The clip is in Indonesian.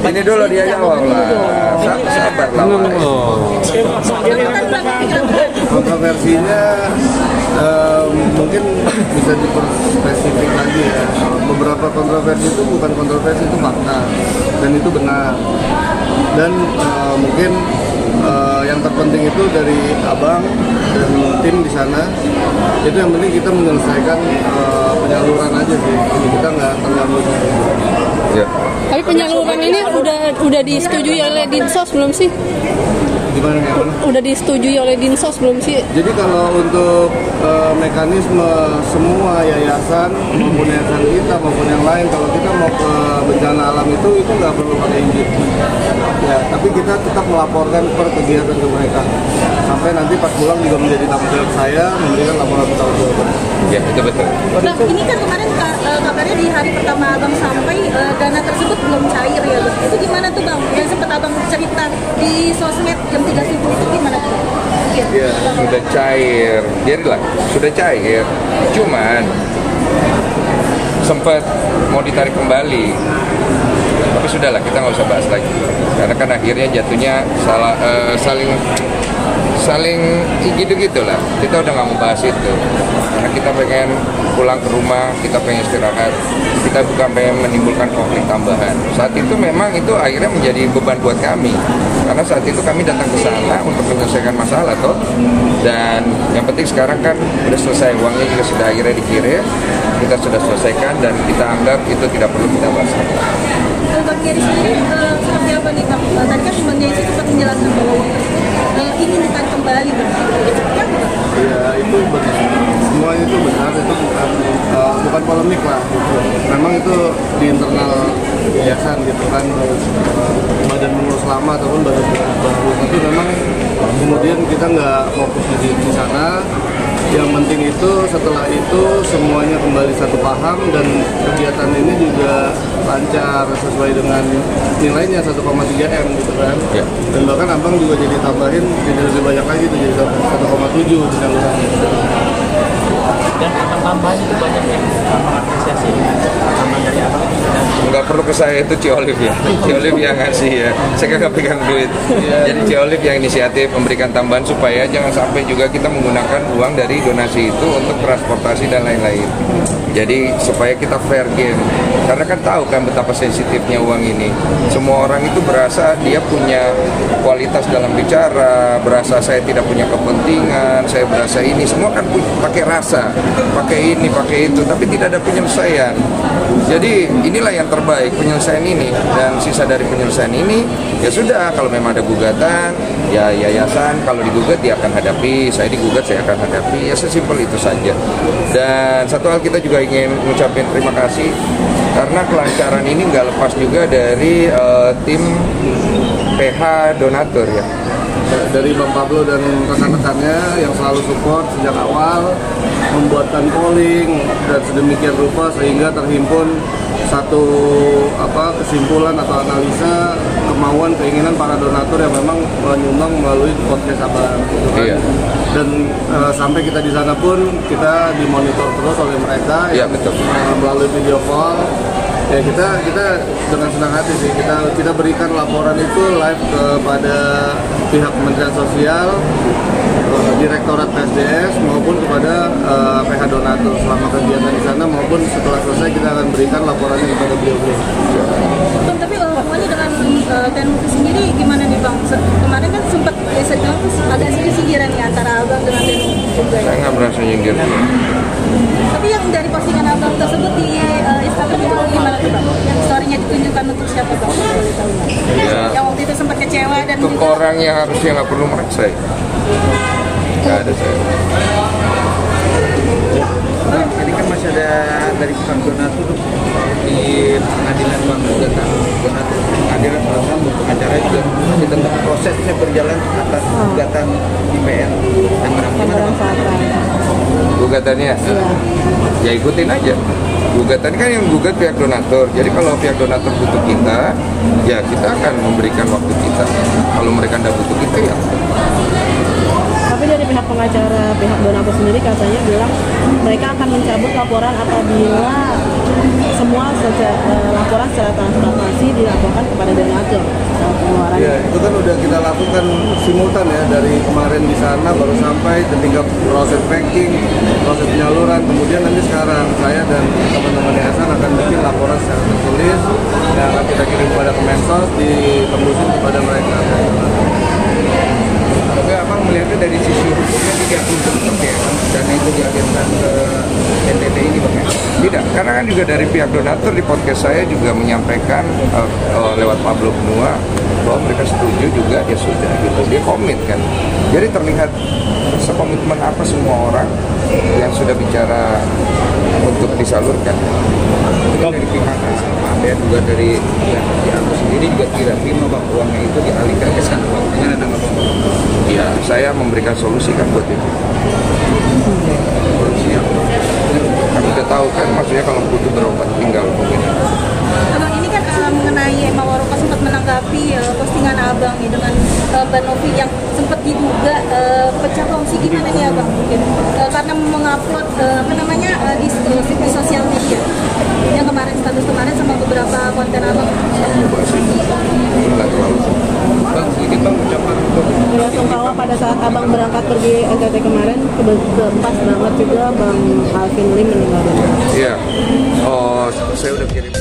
Ini dulu dia jawab lah. Sabar lah. Kontroversinya mungkin bisa diperspesifik lagi ya. Beberapa kontroversi itu bukan kontroversi, itu fakta dan itu benar. Dan mungkin yang terpenting itu dari abang dan tim di sana, itu yang penting kita menyelesaikan penyaluran aja sih. Kita nggak terganggu. Ya. Tapi penyaluran ini udah disetujui oleh Dinsos belum sih? Gimana ya? Udah disetujui oleh Dinsos belum sih? Jadi kalau untuk mekanisme semua yayasan maupun yayasan kita maupun yang lain, kalau kita mau ke bencana alam itu nggak perlu pakai izin. Ya, tapi kita tetap melaporkan per kegiatan ke mereka. Sampai nanti pas pulang juga menjadi tanggung jawab saya memberikan laporan bertanggung. Ya, itu betul. Bang, ini kan kemarin kabarnya di hari pertama Abang sampai dana tersebut belum cair ya, Bang. Itu gimana tuh, Bang? Yang sempat Abang cerita di sosmed jam 3 subuh itu gimana tuh? Ya, sudah cair. Biarlah, sudah cair. Cuman sempat mau ditarik kembali. Tapi sudahlah, kita nggak usah bahas lagi. Karena kan akhirnya jatuhnya saling gitu-gitulah. Kita udah nggak mau bahas itu. Karena kita pengen pulang ke rumah, kita pengen istirahat. Kita bukan pengen menimbulkan konflik tambahan. Saat itu memang itu akhirnya menjadi beban buat kami. Karena saat itu kami datang ke sana untuk menyelesaikan masalah toh. Dan yang penting sekarang kan udah selesai, uangnya juga sudah akhirnya dikirim. Kita sudah selesaikan dan kita anggap itu tidak perlu kita bahas lagi. Bang Geri sendiri seperti apa nih, Bang? Tadi kan Bang Geri sempat menjelaskan bahwa ingin ditarik kembali, Bang. Itu seperti apa, Bang? Ya, itu benar. Semuanya itu benar, itu bukan polemik lah. Gitu. Memang itu di internal yayasan gitu kan, badan pengurus lama ataupun badan pengurus baru. Tapi memang kemudian kita nggak fokus di sana. Yang penting itu setelah itu semuanya kembali satu paham dan kegiatan ini juga lancar sesuai dengan nilainya 1,3 M gitu kan. Ya. Dan bahkan abang juga jadi tambahin jadi lebih banyak lagi tuh, jadi 1,7 penyalurannya. Dan tambahan itu banyak yang mengapresiasi tambahan dari abang. Nggak perlu ke saya, itu Ci Olive ya. Ci Olive yang ngasih ya. Saya nggak pegang duit. Jadi Ci Olive yang inisiatif memberikan tambahan supaya jangan sampai juga kita menggunakan uang dari donasi itu untuk transportasi dan lain-lain. Jadi supaya kita fair game. Karena kan tahu kan betapa sensitifnya uang ini. Semua orang itu berasa dia punya kualitas dalam bicara, berasa saya tidak punya kepentingan, saya berasa ini. Semua kan pakai rasa, pakai ini, pakai itu, tapi tidak ada penyelesaian. Jadi inilah yang terbaik, penyelesaian ini. Dan sisa dari penyelesaian ini, ya sudah, kalau memang ada gugatan, ya yayasan kalau digugat dia akan hadapi, saya digugat saya akan hadapi, ya sesimpel itu saja. Dan satu hal kita juga ingin mengucapkan terima kasih karena kelancaran ini nggak lepas juga dari tim PH donatur ya. Dari Bang Pablo dan rekan-rekannya yang selalu support sejak awal, membuatkan polling dan sedemikian rupa sehingga terhimpun satu kesimpulan atau analisa kemauan keinginan para donatur yang memang menyumbang melalui podcast Abang gitu kan. Iya. Dan sampai kita di sana pun kita dimonitor terus oleh mereka. Iya, betul. Melalui video call. Ya kita dengan senang hati sih kita berikan laporan itu live kepada pihak Kementerian Sosial, Direktorat PSDS maupun kepada PH donatur selama kegiatan di sana maupun setelah selesai kita akan berikan laporannya kepada beliau-beliau. Bang, tapi hubungannya dengan TNMUFI sendiri gimana nih, Bang? Kemarin kan sempat bisa bilang agak sindiran nih antara Abang dengan TNMUFI juga. Saya nggak merasa nyindir. Tapi yang dari postingan Abang tersebut di Instagram itu gimana tuh, Bang? Yang story-nya ditunjukkan untuk siapa, Bang? Ya. Yang waktu itu sempat kecewa dan untuk juga orang yang harusnya nggak perlu merasa. Nggak ada saya. Bang, tadi kan masih ada dari pihak donatur di pengadilan, Bang, gugatan donatur pengadilan pengacara juga masih tetap prosesnya berjalan atas gugatan IPN. Dan gimana, Bang? Gugatannya? Ya ikutin aja. Gugatan kan yang gugat pihak donatur. Jadi kalau pihak donatur butuh kita, ya kita akan memberikan waktu kita. Kalau mereka tidak butuh kita, ya. Tapi dari pihak pengacara, pihak donatur sendiri katanya bilang mereka akan mencabut laporan apabila semua laporan secara transparansi dilaporkan kepada donatur soal pengeluaran. Ya, itu kan udah kita lakukan simultan ya, dari kemarin di sana baru sampai ketika proses packing, proses penyaluran, kemudian nanti sekarang saya dan teman-teman yayasan akan bikin laporan secara tertulis yang akan kita kirim kepada Kemensos, ditembusin kepada mereka. Tapi abang melihatnya dari sisi hukumnya tidak untuk seperti ya, dana itu dialirkan ke NTT ini bang ya? Tidak, karena kan juga dari pihak donatur di podcast saya juga menyampaikan lewat Pablo Benua bahwa mereka setuju juga, ya sudah gitu, dia komit kan. Jadi terlihat sekomitmen apa semua orang yang sudah bicara untuk disalurkan. Itu kan dari pihak ada juga dari pihak aku sendiri juga tidak terima bang uangnya itu dialihkan ke sana bang. Gimana tanggapan bang? Ya, saya memberikan solusi kan buat itu. Solusi yang kami udah tahu kan, maksudnya kalau butuh berobat tinggal mungkin. Abang ini kan mengenai Emma Waroka sempat menanggapi postingan abang nih dengan Mbak Novi yang sempat diduga pecah kongsi, gimana nih abang mungkin karena mengupload di sosial media yang status kemarin sama beberapa konten abang. Enggak terlalu. Bang sedikit bang ucapan untuk Bela sungkawa pada saat abang berangkat pergi NTT kemarin, pas banget juga Bang Alvin Lim meninggal dunia. Iya. Oh, saya udah kirim.